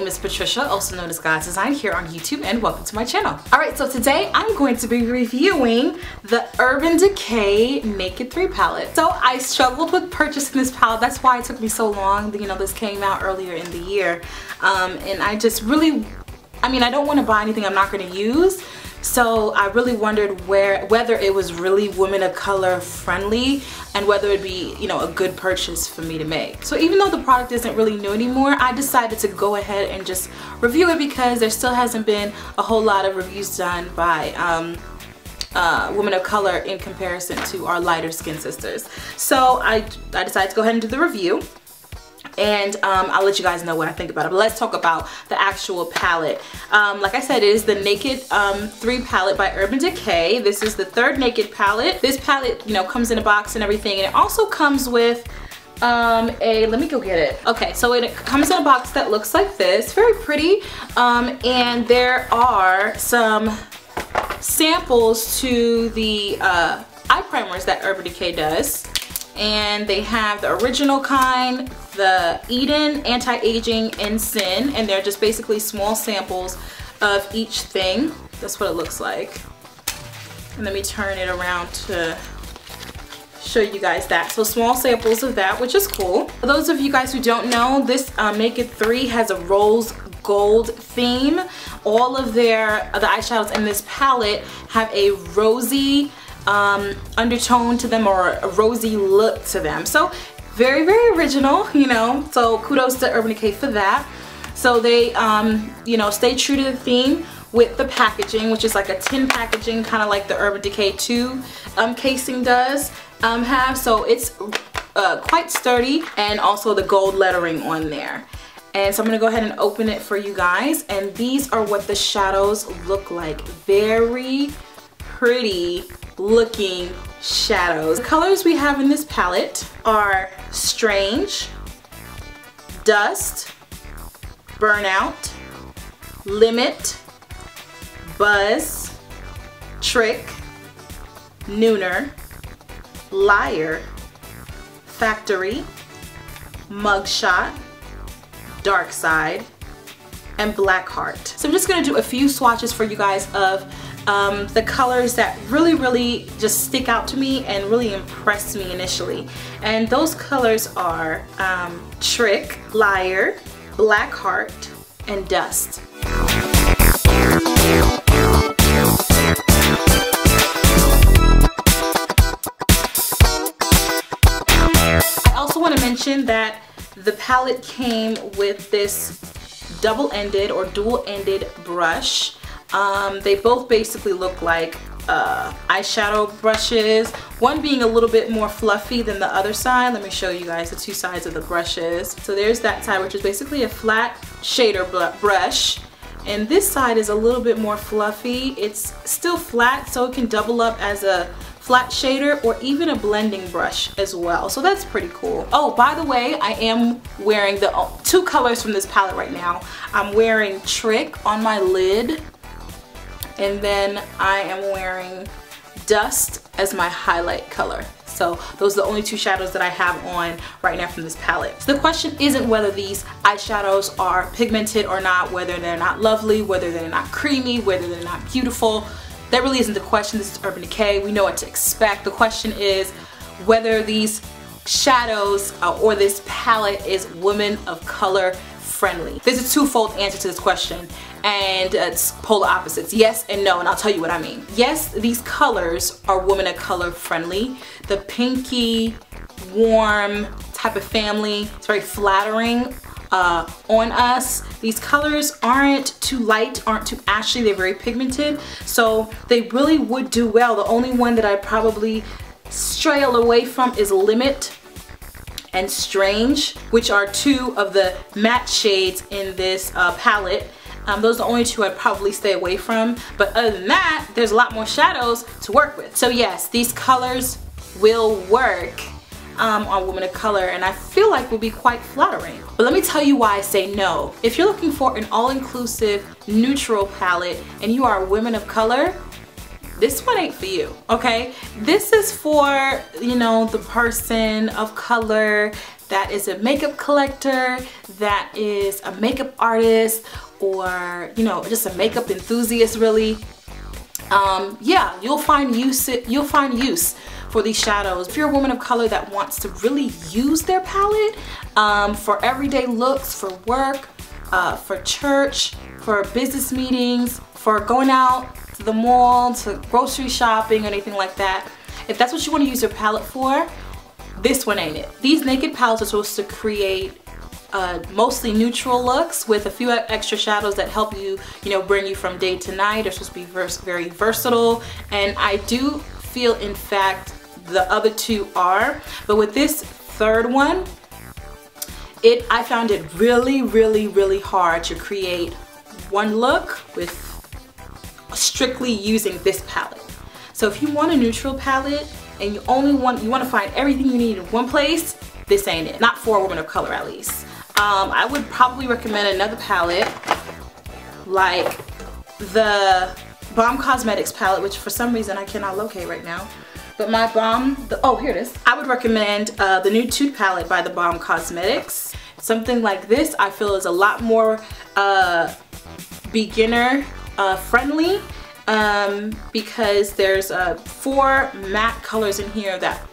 name is Patricia, also known as God's Design, here on YouTube, and welcome to my channel. Alright, so today I'm going to be reviewing the Urban Decay Naked 3 palette. So I struggled with purchasing this palette, that's why it took me so long. You know, this came out earlier in the year, and I just really, I don't want to buy anything I'm not going to use. So I really wondered whether it was really women of color friendly and whether it'd be, you know, a good purchase for me to make. So even though the product isn't really new anymore, I decided to go ahead and just review it because there still hasn't been a whole lot of reviews done by women of color in comparison to our lighter skinned sisters. So I decided to go ahead and do the review. And I'll let you guys know what I think about it. But let's talk about the actual palette. Like I said, it is the Naked 3 palette by Urban Decay. This is the third Naked palette. This palette, you know, comes in a box and everything. And it also comes with let me go get it. Okay, so it comes in a box that looks like this. Very pretty. And there are some samples to the eye primers that Urban Decay does. And they have the original kind, the Eden, Anti-Aging, and Sin, and they're just basically small samples of each thing. That's what it looks like. And let me turn it around to show you guys that. So small samples of that, which is cool. For those of you guys who don't know, this Naked 3 has a rose gold theme. All of the eyeshadows in this palette have a rosy undertone to them, or a rosy look to them. So very, very original, you know, so kudos to Urban Decay for that. So they you know, stay true to the theme with the packaging, which is like a tin packaging, kind of like the Urban Decay 2 casing does have. So it's quite sturdy, and also the gold lettering on there. And so I'm gonna go ahead and open it for you guys, and these are what the shadows look like. Very pretty looking shadows. The colors we have in this palette are Strange, Dust, Burnout, Limit, Buzz, Trick, Nooner, Liar, Factory, Mugshot, Dark Side, and Blackheart. So I'm just gonna do a few swatches for you guys of the colors that really just stick out to me and really impressed me initially. And those colors are Trick, Liar, Blackheart, and Dust. I also want to mention that the palette came with this double-ended or dual-ended brush. They both basically look like eyeshadow brushes, one being a little bit more fluffy than the other side. Let me show you guys the two sides of the brushes. So there's that side, which is basically a flat shader brush, and this side is a little bit more fluffy. It's still flat, so it can double up as a flat shader or even a blending brush as well. So that's pretty cool. Oh, by the way, I am wearing the two colors from this palette right now. I'm wearing Trick on my lid, and then I am wearing Dust as my highlight color. So those are the only two shadows that I have on right now from this palette. So the question isn't whether these eyeshadows are pigmented or not, whether they're not lovely, whether they're not creamy, whether they're not beautiful. That really isn't the question. This is Urban Decay. We know what to expect. The question is whether these shadows or this palette is women of color friendly. There's a twofold answer to this question, and it's polar opposites, yes and no, and I'll tell you what I mean. Yes, these colors are women of color friendly. The pinky, warm type of family, it's very flattering on us. These colors aren't too light, aren't too ashy, they're very pigmented, so they really would do well. The only one that I probably stray away from is Limit and Strange, which are two of the matte shades in this palette. Those are the only two I'd probably stay away from, but other than that, there's a lot more shadows to work with. So yes, these colors will work on women of color, and I feel like will be quite flattering. But let me tell you why I say no. If you're looking for an all-inclusive neutral palette and you are women of color, this one ain't for you, okay? This is for, you know, the person of color that is a makeup collector, that is a makeup artist, or you know, just a makeup enthusiast really, yeah, you'll find use for these shadows. If you're a woman of color that wants to really use their palette for everyday looks, for work, for church, for business meetings, for going out to the mall, to grocery shopping, or anything like that, if that's what you want to use your palette for, this one ain't it. These Naked palettes are supposed to create mostly neutral looks with a few extra shadows that help you, you know, bring you from day to night. They're supposed to be very versatile, and I do feel, in fact, the other two are, but with this third one, I found it really hard to create one look with strictly using this palette. So if you want a neutral palette and you want to find everything you need in one place, this ain't it. Not for a woman of color, at least. I would probably recommend another palette like the Balm Cosmetics palette, which for some reason I cannot locate right now. But my oh, here it is. I would recommend the new Nude palette by the Balm Cosmetics. Something like this I feel is a lot more beginner friendly, because there's 4 matte colors in here that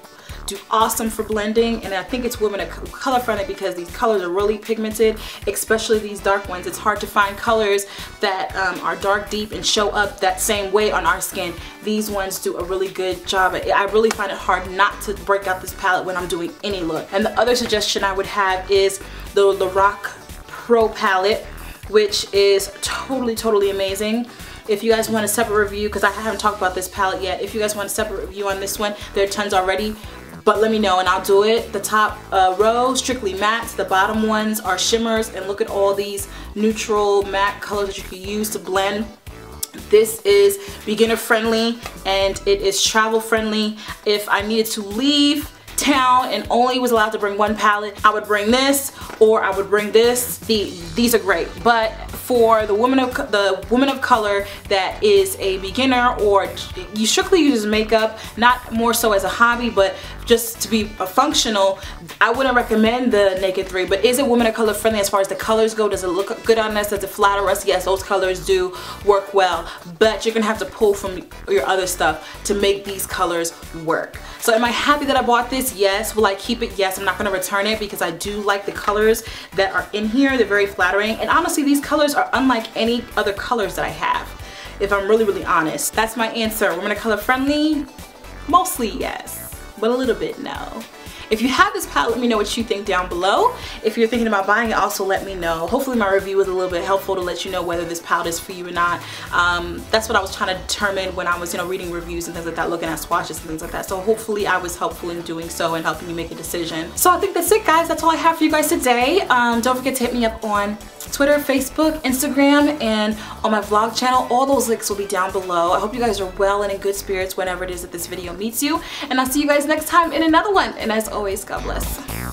do awesome for blending, and I think it's women of color friendly because these colors are really pigmented, especially these dark ones. It's hard to find colors that are dark, deep, and show up that same way on our skin. These ones do a really good job. I really find it hard not to break out this palette when I'm doing any look. And the other suggestion I would have is the WOC Pro palette, which is totally amazing. If you guys want a separate review, because I haven't talked about this palette yet, if you guys want a separate review on this one, there are tons already, but let me know and I'll do it. The top row, strictly mattes. The bottom ones are shimmers, and look at all these neutral matte colors that you can use to blend. This is beginner friendly and it is travel friendly. If I needed to leave town and only was allowed to bring one palette, I would bring this, or I would bring this. These are great, but for the woman of color that is a beginner, or you strictly use makeup, not more so as a hobby, but just to be functional, I wouldn't recommend the Naked 3. But is it woman of color friendly as far as the colors go? Does it look good on us? Does it flatter us? Yes, those colors do work well, but you're gonna have to pull from your other stuff to make these colors work. So am I happy that I bought this? Yes. Will I keep it? Yes. I'm not gonna return it because I do like the colors that are in here. They're very flattering, and honestly, these colors are unlike any other colors that I have, if I'm really honest. That's my answer. Women of color friendly? Mostly yes, but a little bit no. If you have this palette, let me know what you think down below. If you're thinking about buying it, also let me know. Hopefully my review was a little bit helpful to let you know whether this palette is for you or not. That's what I was trying to determine when I was, you know, reading reviews and things like that, looking at swatches and things like that. So hopefully I was helpful in doing so and helping you make a decision. So I think that's it, guys. That's all I have for you guys today. Don't forget to hit me up on Twitter, Facebook, Instagram, and on my vlog channel. All those links will be down below. I hope you guys are well and in good spirits whenever it is that this video meets you. And I'll see you guys next time in another one. And as always, God bless.